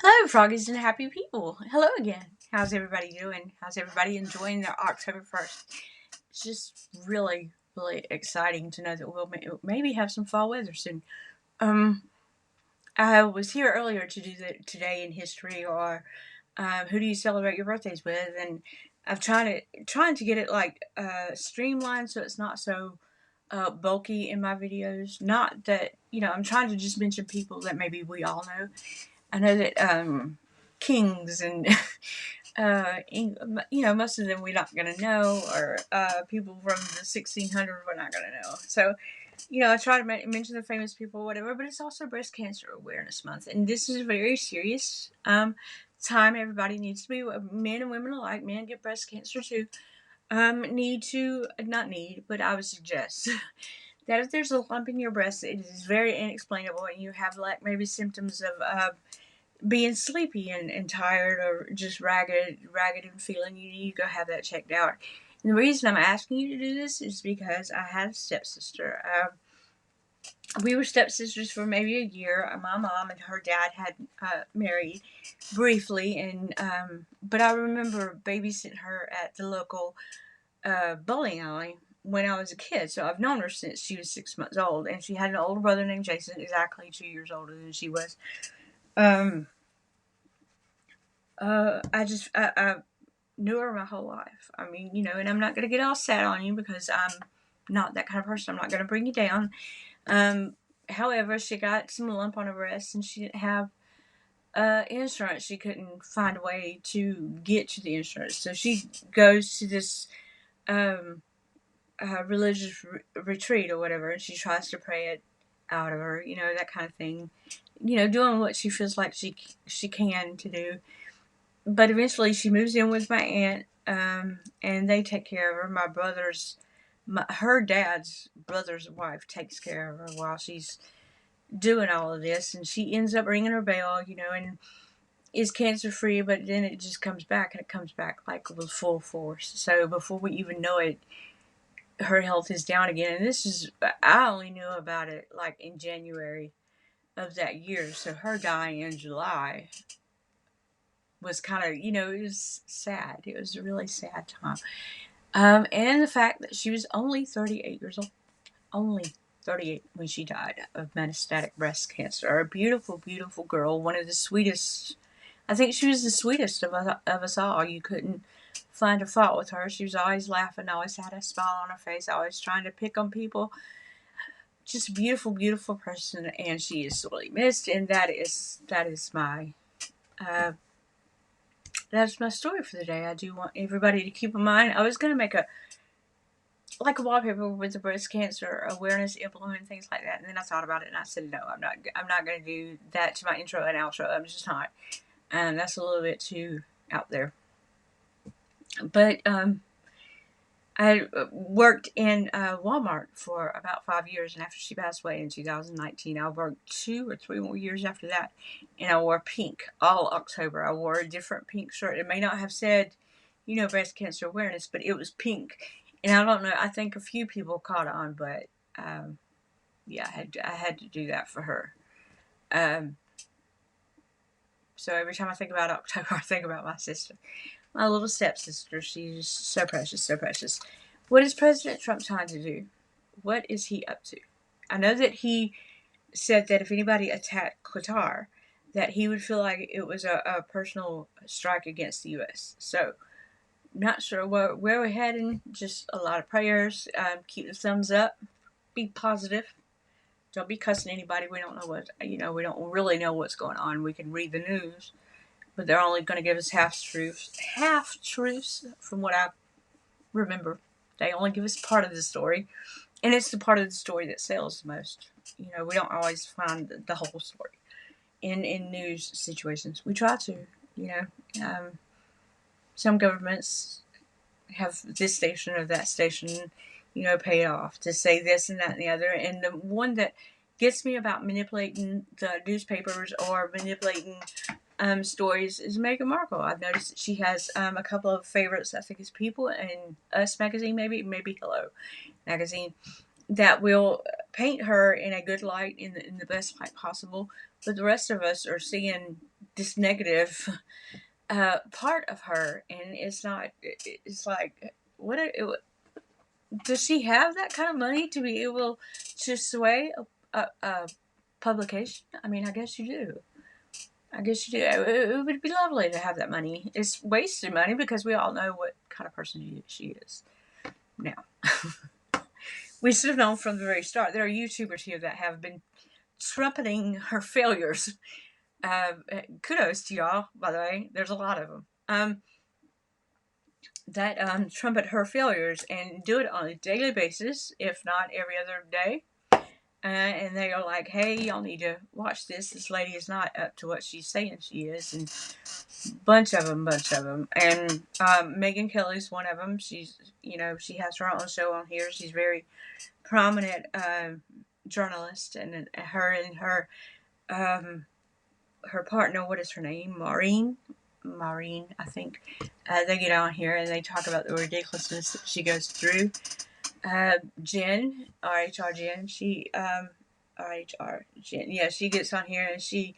Hello, froggies and happy people. Hello again. How's everybody doing? How's everybody enjoying their October 1st? It's just really, really exciting to know that we'll maybe have some fall weather soon. Um, I was here earlier to do the Today in History or who do you celebrate your birthdays with, and I'm trying to get it like streamlined so it's not so bulky in my videos. Not that I'm trying to just mention people that maybe we all know. I know that kings and most of them we're not going to know, or people from the 1600s we're not going to know. So, I try to mention the famous people, whatever, but it's also Breast Cancer Awareness Month, and this is a very serious time. Everybody needs to be, men and women alike. Men get breast cancer too. Need to not need, but I would suggest that if there's a lump in your breast, it is very inexplainable, and you have like maybe symptoms of being sleepy and tired, or just ragged and feeling, you need to go have that checked out. And the reason I'm asking you to do this is because I had a stepsister. We were stepsisters for maybe a year. My mom and her dad had married briefly, and but I remember babysitting her at the local bowling alley when I was a kid. So I've known her since she was 6 months old, and she had an older brother named Jason, exactly 2 years older than she was. Um, I knew her my whole life. I mean, and I'm not going to get all sad on you because I'm not that kind of person. I'm not going to bring you down. Um, However, she got some lump on her breast and she didn't have insurance. She couldn't find a way to get to the insurance. So she goes to this um, religious retreat or whatever, and she tries to pray it out of her, that kind of thing. Doing what she feels like she can to do. But eventually she moves in with my aunt, and they take care of her. Her dad's brother's wife takes care of her while she's doing all of this, and she ends up ringing her bell, and is cancer free, but then it just comes back, and it comes back like with full force. So before we even know it, her health is down again. And I only knew about it like in January of that year. So her dying in July was kind of, it was sad. It was a really sad time. And the fact that she was only 38 years old, only 38 when she died of metastatic breast cancer. A beautiful, beautiful girl, one of the sweetest. I think she was the sweetest of us all. You couldn't find a fault with her. She was always laughing, always had a smile on her face, always trying to pick on people. Just a beautiful, beautiful person, and she is sorely missed. And that is my uh, that's my story for the day. I do want everybody to keep in mind. I was gonna make a wallpaper with the breast cancer awareness emblem and things like that, and then I thought about it and I said no, I'm not gonna do that to my intro and outro. I'm just not, and that's a little bit too out there. But I worked in Walmart for about 5 years, and after she passed away in 2019, I worked 2 or 3 more years after that, and I wore pink all October. I wore a different pink shirt. It may not have said, breast cancer awareness, but it was pink. And I don't know, I think a few people caught on, but yeah, I had to do that for her. Um, so every time I think about October, I think about my sister. My little stepsister. She's so precious, so precious. What is President Trump trying to do? What is he up to? I know that he said that if anybody attacked Qatar, that he would feel like it was a personal strike against the U.S. So, not sure where we're heading. Just a lot of prayers. Keep the thumbs up. Be positive. Don't be cussing anybody. We don't know we don't really know what's going on. We can read the news, but they're only going to give us half truths from what I remember. They only give us part of the story, and it's the part of the story that sells the most. We don't always find the whole story in news situations. We try to, you know. Some governments have this station or that station, paid off to say this and that and the other. And the one that gets me about manipulating the newspapers or manipulating stories is Meghan Markle. I've noticed that she has a couple of favorites. I think it's People and Us magazine, maybe Hello magazine, that will paint her in a good light, in the best light possible. But the rest of us are seeing this negative part of her, and it's not. It's like, does she have that kind of money to be able to sway a publication? I mean, I guess you do. I guess you do. It would be lovely to have that money. It's wasted money because we all know what kind of person she is. Now, we should have known from the very start. There are YouTubers here that have been trumpeting her failures. Kudos to y'all, by the way. There's a lot of them. That trumpet her failures and do it on a daily basis, if not every other day. And they are like, hey, y'all need to watch this. This lady is not up to what she's saying she is. And bunch of them. And Megyn Kelly's one of them. She's, she has her own show on here. She's very prominent journalist. And her partner, what is her name? Maureen, I think. They get on here and they talk about the ridiculousness that she goes through. Jen, RHR Jen, she gets on here and she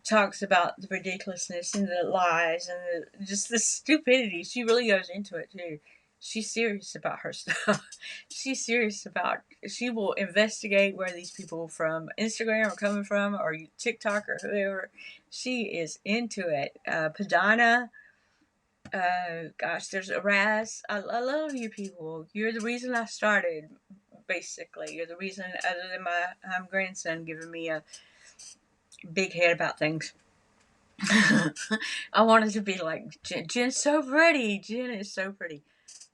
talks about the ridiculousness and the lies and just the stupidity. She really goes into it too. She's serious about her stuff. She will investigate where these people from Instagram are coming from, or TikTok, or whoever. She is into it. Padana, there's Raz. I love you people. You're the reason I started, basically. You're the reason, other than my grandson giving me a big head about things. I wanted to be like, Jen's so pretty. Jen is so pretty.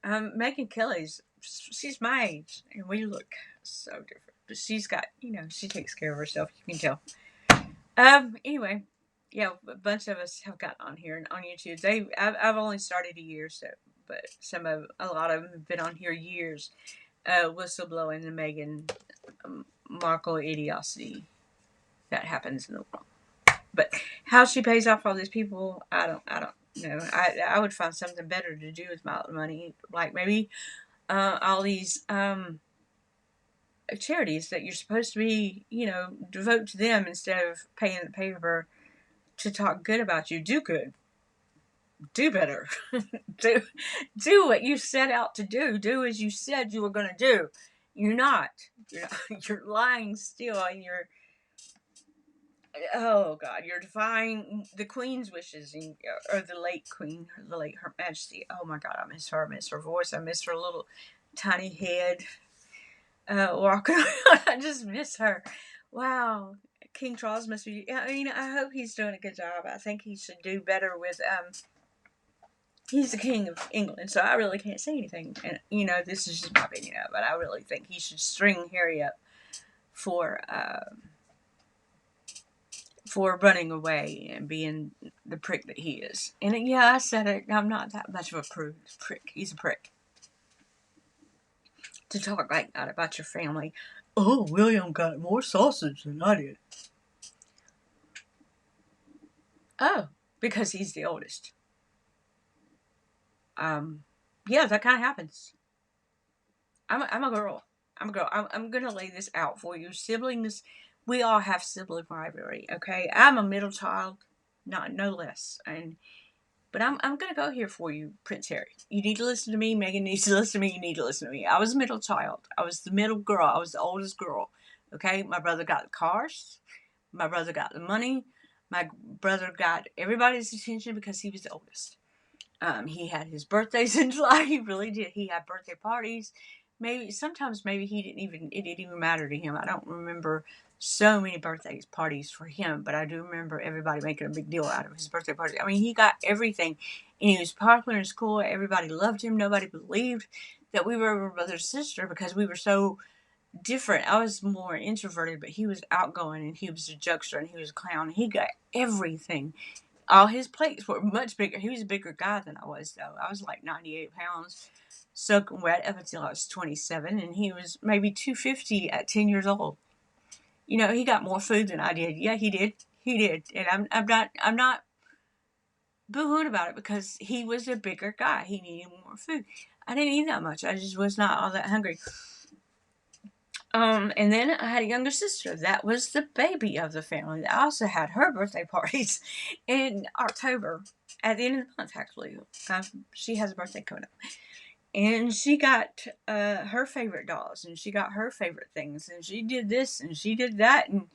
Megyn Kelly's, she's my age, and we look so different. But she's got, she takes care of herself. You can tell. Anyway, yeah, a bunch of us have gotten on here and on YouTube. I've only started a year, but a lot of them have been on here years. Whistleblowing the Meghan Markle idiocy that happens in the world. But how she pays off all these people, I don't know. I would find something better to do with my money, like maybe all these charities that you're supposed to be, devote to them instead of paying the paper to talk good about you. Do good. Do better. do what you set out to do. Do as you said you were going to do. You're not. You're lying still, and oh God, you're defying the Queen's wishes, or the late Queen, Her Majesty. Oh my God, I miss her. I miss her voice. I miss her little tiny head walking around. I just miss her. Wow. King Charles must be. I mean, I hope he's doing a good job. I think he should do better with. He's the King of England, so I really can't say anything. And this is just my opinion, but I really think he should string Harry up for running away and being the prick that he is. And yeah, I said it. I'm not that much of a prick. He's a prick. To talk like that about your family. Oh, William got more sausage than I did. Oh, because he's the oldest. Yeah, that kind of happens. I'm a girl. I'm gonna lay this out for you. Siblings, we all have sibling rivalry. Okay, I'm a middle child, no less. But I'm gonna go here for you, Prince Harry. You need to listen to me. Meghan needs to listen to me. You need to listen to me. I was a middle child. I was the middle girl. I was the oldest girl. Okay, my brother got the cars. My brother got the money. My brother got everybody's attention because he was the oldest. He had his birthdays in July. He really did. He had birthday parties. Sometimes it didn't even matter to him. I don't remember so many birthday parties for him, but I do remember everybody making a big deal out of his birthday party. I mean, he got everything, and he was popular in school. Everybody loved him. Nobody believed that we were a brother and sister because we were so different. I was more introverted, but he was outgoing, and he was a jokester, and he was a clown. He got everything. All his plates were much bigger. He was a bigger guy than I was, though. I was like 98 pounds, soaking wet up until I was 27, and he was maybe 250 at 10 years old. He got more food than I did. Yeah, he did. He did. And I'm not boo-hooing about it because he was a bigger guy. He needed more food. I didn't eat that much. I just was not all that hungry. And then I had a younger sister. That was the baby of the family. I also had her birthday parties in October, at the end of the month, actually. She has a birthday coming up. And she got her favorite dolls, and she got her favorite things, and she did this, and she did that, and,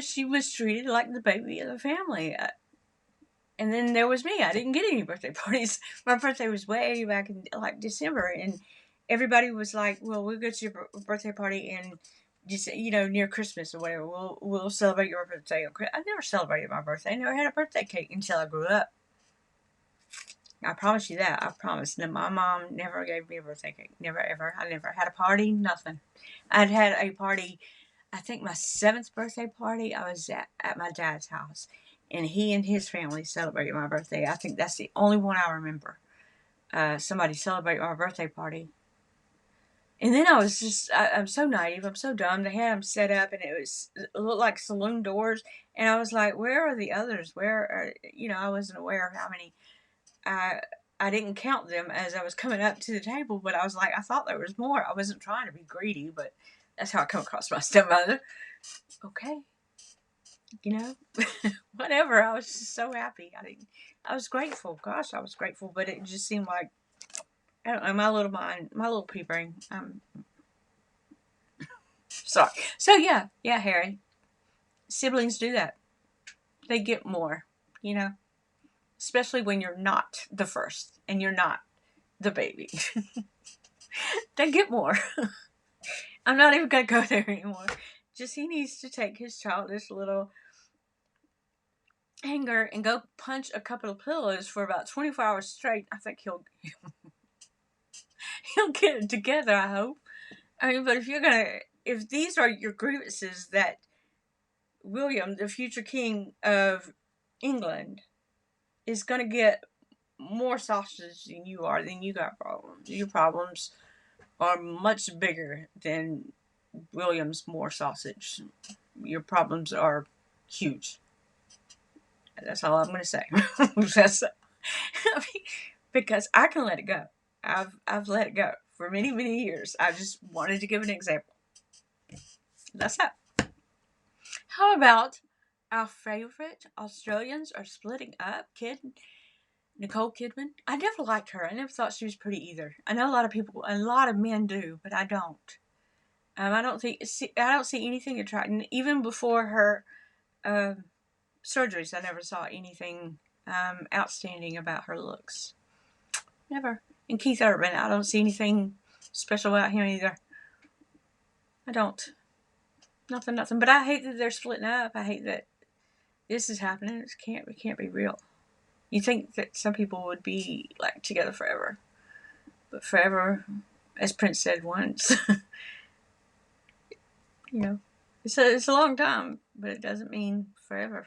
she was treated like the baby of the family. And then there was me. I didn't get any birthday parties. My birthday was way back in, like, December, and everybody was like, well, we'll go to your birthday party in just, near Christmas or whatever. We'll celebrate your birthday. I never celebrated my birthday. I never had a birthday cake until I grew up. I promise you that. I promise. My mom never gave me a birthday cake. Never, ever. I never had a party, nothing. I'd had a party, I think my 7th birthday party, I was at my dad's house. And he and his family celebrated my birthday. I think that's the only one I remember. Somebody celebrated my birthday party. And then I'm so naive. I'm so dumb. They had them set up, and it looked like saloon doors. And I was like, where are the others? I wasn't aware of how many. I didn't count them as I was coming up to the table, but I was like, I thought there was more. I wasn't trying to be greedy, but that's how I come across my stepmother. Okay. Whatever. I was just so happy. I was grateful. Gosh, I was grateful, but it just seemed like, I don't know, my little mind, my little pea brain. Sorry. So yeah, Harry. Siblings do that. They get more, especially when you're not the first and you're not the baby. They get more. I'm not even going to go there anymore. Just he needs to take his childish little anger and go punch a couple of pillows for about 24 hours straight. I think he'll get it together, I hope. I mean, but if these are your grievances that William, the future king of England, is going to get more sausage than you are, then you got problems. Your problems are much bigger than William's more sausage. Your problems are huge. That's all I'm going to say. Because I can let it go. I've let it go for many, many years. I just wanted to give an example. That's that. How about our favorite Australians are splitting up? Nicole Kidman. I never liked her. I never thought she was pretty either. I know a lot of men do, but I don't. I don't see anything attractive. Even before her surgeries, I never saw anything outstanding about her looks. Never. And Keith Urban, I don't see anything special about him either. I don't. Nothing. But I hate that they're splitting up. I hate that this is happening. It can't be real. You think that some people would be like together forever, but forever, as Prince said once, it's a long time, but it doesn't mean forever.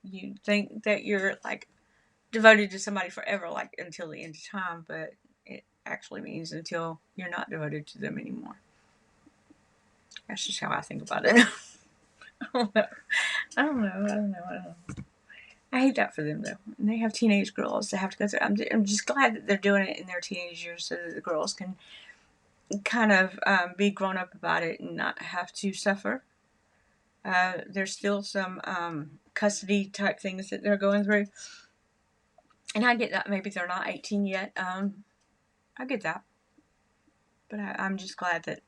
You think that you're like devoted to somebody forever, like until the end of time, but it actually means until you're not devoted to them anymore. That's just how I think about it. I don't know. I hate that for them, though. And they have teenage girls that have to go through. I'm just glad that they're doing it in their teenage years so that the girls can kind of be grown up about it and not have to suffer. There's still some custody type things that they're going through. And I get that maybe they're not 18 yet. I get that. But I'm just glad that,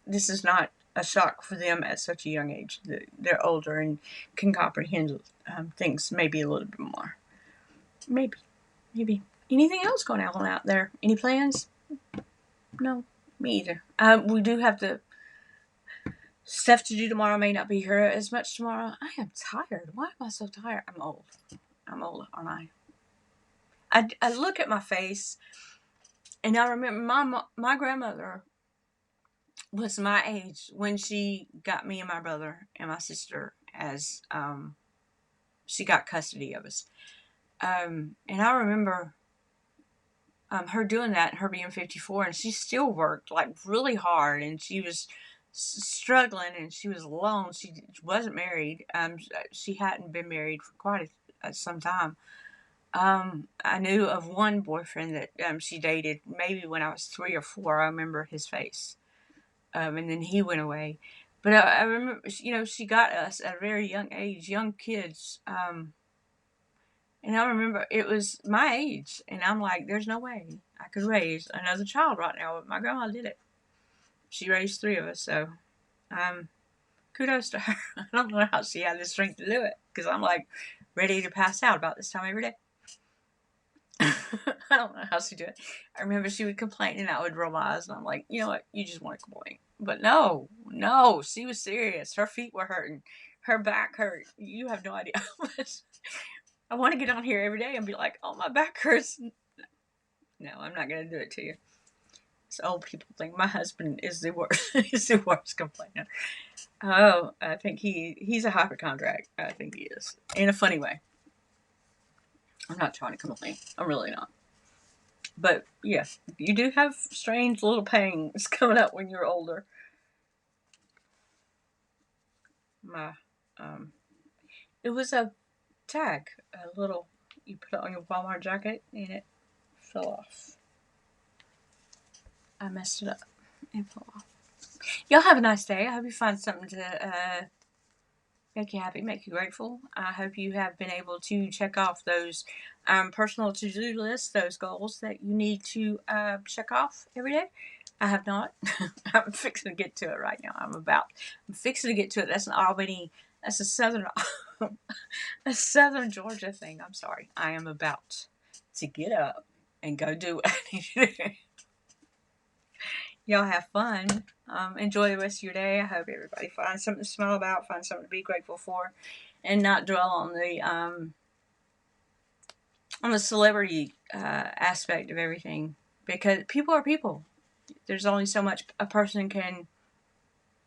this is not a shock for them at such a young age. They're older and can comprehend things maybe a little bit more. Maybe. Anything else going on out there? Any plans? No, me either. We do have the stuff to do tomorrow. I may not be here as much tomorrow. I am tired. Why am I so tired? I'm old, aren't I? I look at my face, and I remember my grandmother was my age when she got me and my brother and my sister as she got custody of us. And I remember her doing that, and her being 54, and she still worked like really hard, and she was struggling, and she was alone. She wasn't married. She hadn't been married for quite some time. I knew of one boyfriend that she dated maybe when I was 3 or 4. I remember his face. And then he went away. But I remember, she got us at a very young age, young kids. And I remember it was my age, and I'm like, there's no way I could raise another child right now, but my grandma did it. She raised 3 of us, so kudos to her. I don't know how she had the strength to do it, because I'm like ready to pass out about this time every day. I don't know how she did it. I remember she would complain, and I would roll my eyes, and I'm like, you know what, you just want to complain. But no, she was serious. Her feet were hurting. Her back hurt. You have no idea how much. I want to get on here every day and be like, oh, my back hurts. No, I'm not going to do it to you. It's old people think my husband is the worst. He's the worst complainer. Oh, I think he's a hypochondriac. I think he is. In a funny way. I'm not trying to complain. I'm really not. But, yeah, you do have strange little pangs coming up when you're older. It was a tag. A little, you put it on your Walmart jacket, and it fell off. I messed it up. It fell off. Y'all have a nice day. I hope you find something to make you happy, make you grateful. I hope you have been able to check off those personal to-do lists, those goals that you need to check off every day. I have not. I'm fixing to get to it right now. I'm fixing to get to it. That's an Albany. That's a southern Georgia thing. I'm sorry. I am about to get up and go do what I need to do. Y'all have fun. Enjoy the rest of your day. I hope everybody finds something to smile about, finds something to be grateful for, and not dwell on the celebrity aspect of everything. Because people are people. There's only so much a person can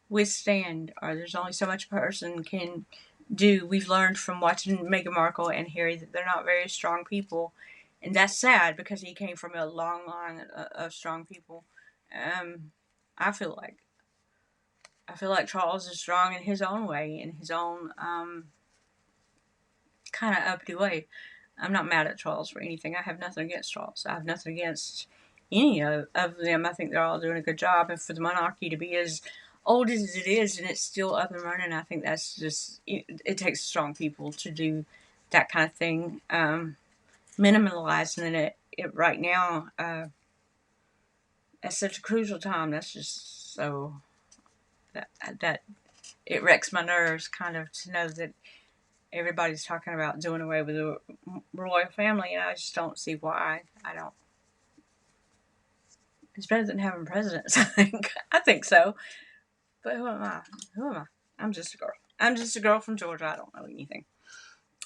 withstand, or there's only so much a person can do. We've learned from watching Meghan Markle and Harry that they're not very strong people, and that's sad because he came from a long line of strong people. I feel like Charles is strong in his own way, in his own kind of uppity way. I'm not mad at Charles for anything. I have nothing against Charles. I have nothing against any of them. I think they're all doing a good job, and for the monarchy to be as old as it is and it's still up and running, I think that's just it takes strong people to do that kind of thing. Minimalizing it right now at such a crucial time, that's just so that it wrecks my nerves kind of to know that everybody's talking about doing away with the royal family, and I just don't see why. I don't. It's better than having presidents, I think. I think so. But who am I? I'm just a girl. I'm just a girl from Georgia. I don't know anything.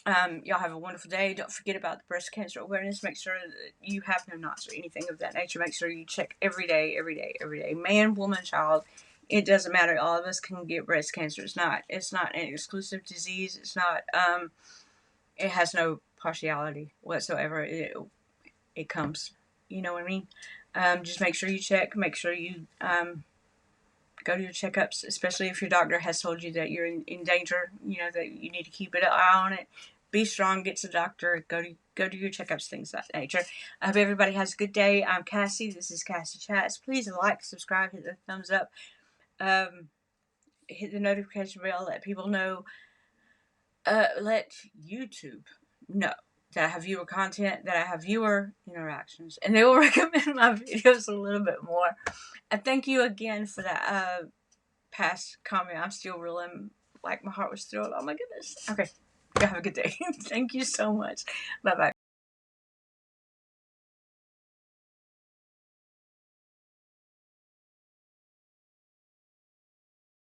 Y'all have a wonderful day. Don't forget about the breast cancer awareness. Make sure that you have no knots or anything of that nature. Make sure you check every day. Man, woman, child. It doesn't matter. All of us can get breast cancer. It's not an exclusive disease. It's not, it has no partiality whatsoever. It comes. You know what I mean? Just make sure you check. Make sure you, go to your checkups, especially if your doctor has told you that you're in danger, that you need to keep an eye on it. Be strong, get to the doctor, go to your checkups, things of that nature. I hope everybody has a good day. I'm Cassie. This is Cassie Chats. Please like, subscribe, hit the thumbs up, hit the notification bell, let people know, let YouTube know that I have viewer content, that I have viewer interactions, and they will recommend my videos a little bit more. And thank you again for that past comment. I'm still reeling, like my heart was thrilled. Oh my goodness. Okay, you have a good day. Thank you so much. Bye-bye.